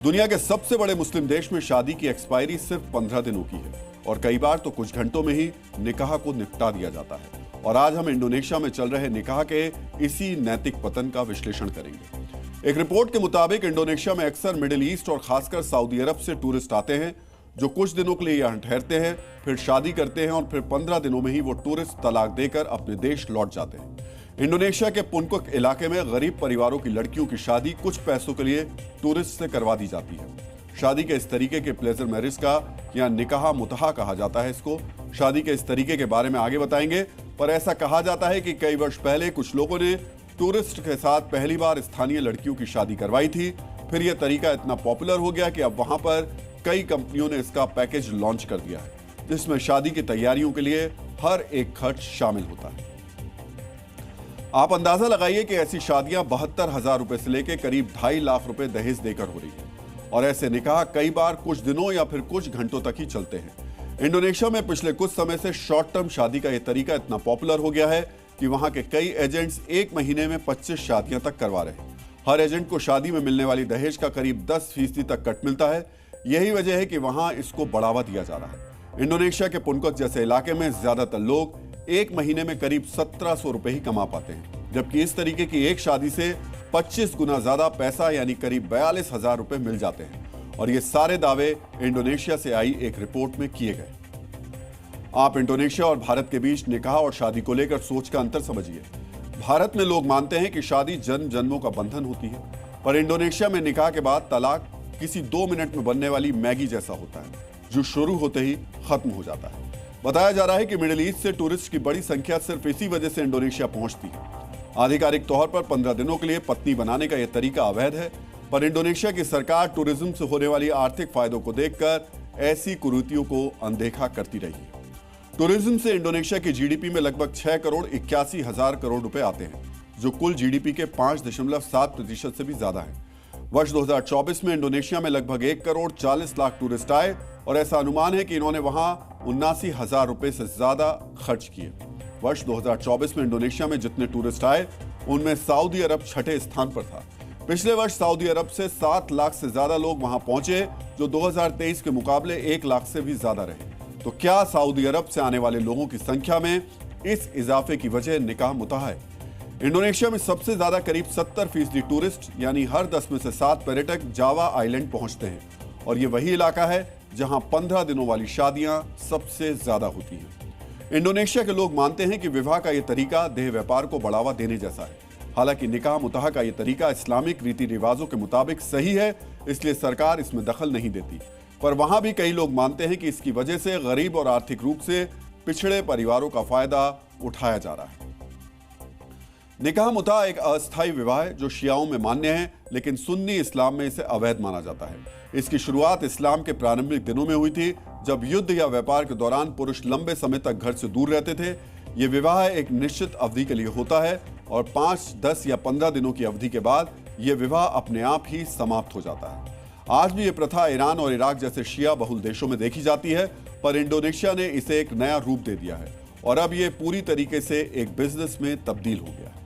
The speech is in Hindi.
दुनिया के सबसे बड़े मुस्लिम देश में शादी की एक्सपायरी सिर्फ 15 दिनों की है और कई बार तो कुछ घंटों में ही निकाह को निपटा दिया जाता है। और आज हम इंडोनेशिया में चल रहे निकाह के इसी नैतिक पतन का विश्लेषण करेंगे। एक रिपोर्ट के मुताबिक इंडोनेशिया में अक्सर मिडिल ईस्ट और खासकर सऊदी अरब से टूरिस्ट आते हैं जो कुछ दिनों के लिए यहाँ ठहरते हैं, फिर शादी करते हैं और फिर 15 दिनों में ही वो टूरिस्ट तलाक देकर अपने देश लौट जाते हैं। इंडोनेशिया के पुनकुक इलाके में गरीब परिवारों की लड़कियों की शादी कुछ पैसों के लिए टूरिस्ट से करवा दी जाती है। शादी के इस तरीके के प्लेजर मैरिज का या निकाह मुतहा कहा जाता है। इसको शादी के इस तरीके के बारे में आगे बताएंगे, पर ऐसा कहा जाता है कि कई वर्ष पहले कुछ लोगों ने टूरिस्ट के साथ पहली बार स्थानीय लड़कियों की शादी करवाई थी। फिर यह तरीका इतना पॉपुलर हो गया कि अब वहां पर कई कंपनियों ने इसका पैकेज लॉन्च कर दिया है, जिसमें शादी की तैयारियों के लिए हर एक खर्च शामिल होता है। आप अंदाजा लगाइए कि ऐसी शादियां 72,000 रुपए से लेकर करीब 2.5 लाख रुपए दहेज देकर हो रही है और ऐसे निकाह कई बार कुछ दिनों या फिर कुछ घंटों तक ही चलते हैं। इंडोनेशिया में पिछले कुछ समय से शॉर्ट टर्म शादी का यह तरीका इतना पॉपुलर हो गया है कि वहां के कई एजेंट्स एक महीने में 25 शादियां तक करवा रहे हैं। हर एजेंट को शादी में मिलने वाली दहेज का करीब 10% तक कट मिलता है। यही वजह है कि वहां इसको बढ़ावा दिया जा रहा है। इंडोनेशिया के पुनकुक जैसे इलाके में ज्यादातर लोग एक महीने में करीब 1700 रुपए ही कमा पाते हैं, जबकि इस तरीके की एक शादी से 25 गुना ज्यादा पैसा यानी करीब 42,000 रुपए मिल जाते हैं। और ये सारे दावे इंडोनेशिया से आई एक रिपोर्ट में किए गए। आप इंडोनेशिया और भारत के बीच निकाह और शादी को लेकर सोच का अंतर समझिए। भारत में लोग मानते हैं कि शादी जन्म जन्मों का बंधन होती है, पर इंडोनेशिया में निकाह के बाद तलाक किसी 2 मिनट में बनने वाली मैगी जैसा होता है, जो शुरू होते ही खत्म हो जाता है। बताया जा रहा है कि मिडिल ईस्ट से टूरिस्ट की बड़ी संख्या सिर्फ इसी वजह से इंडोनेशिया पहुंचती है। आधिकारिक तौर पर 15 दिनों के लिए पत्नी बनाने का यह तरीका अवैध है, पर इंडोनेशिया की सरकार टूरिज्म से होने वाली आर्थिक फायदों को देखकर ऐसी कुरीतियों को अनदेखा करती रही है। टूरिज्म से इंडोनेशिया की जीडीपी में लगभग 6 करोड़ 81 हजार करोड़ रुपए आते हैं, जो कुल जीडीपी के 5.7% से भी ज्यादा है। वर्ष 2024 में इंडोनेशिया में लगभग 1 करोड़ 40 लाख टूरिस्ट आए और ऐसा अनुमान है कि इन्होंने वहां 79,000 रुपए से ज्यादा खर्च किए। वर्ष 2024 में इंडोनेशिया में जितने टूरिस्ट आए उनमें सऊदी अरब छठे स्थान पर था। पिछले वर्ष सऊदी अरब से 7 लाख से ज्यादा लोग वहां पहुंचे, जो 2023 के मुकाबले 1 लाख से भी ज्यादा रहे। तो क्या सऊदी अरब से आने वाले लोगों की संख्या में इस इजाफे की वजह निकाह मुतहा है? इंडोनेशिया में सबसे ज्यादा करीब 70% टूरिस्ट यानी हर 10 में से 7 पर्यटक जावा आइलैंड पहुंचते हैं और ये वही इलाका है जहां 15 दिनों वाली शादियां सबसे ज्यादा होती हैं। इंडोनेशिया के लोग मानते हैं कि विवाह का यह तरीका देह व्यापार को बढ़ावा देने जैसा है। हालांकि निकाह मुतहा का यह तरीका इस्लामिक रीति रिवाजों के मुताबिक सही है, इसलिए सरकार इसमें दखल नहीं देती, पर वहां भी कई लोग मानते हैं कि इसकी वजह से गरीब और आर्थिक रूप से पिछड़े परिवारों का फायदा उठाया जा रहा है। निकाह मुतहा एक अस्थायी विवाह है जो शियाओं में मान्य है, लेकिन सुन्नी इस्लाम में इसे अवैध माना जाता है। इसकी शुरुआत इस्लाम के प्रारंभिक दिनों में हुई थी, जब युद्ध या व्यापार के दौरान पुरुष लंबे समय तक घर से दूर रहते थे। यह विवाह एक निश्चित अवधि के लिए होता है और 5, 10 या 15 दिनों की अवधि के बाद यह विवाह अपने आप ही समाप्त हो जाता है। आज भी यह प्रथा ईरान और इराक जैसे शिया बहुल देशों में देखी जाती है, पर इंडोनेशिया ने इसे एक नया रूप दे दिया है और अब यह पूरी तरीके से एक बिजनेस में तब्दील हो गया है।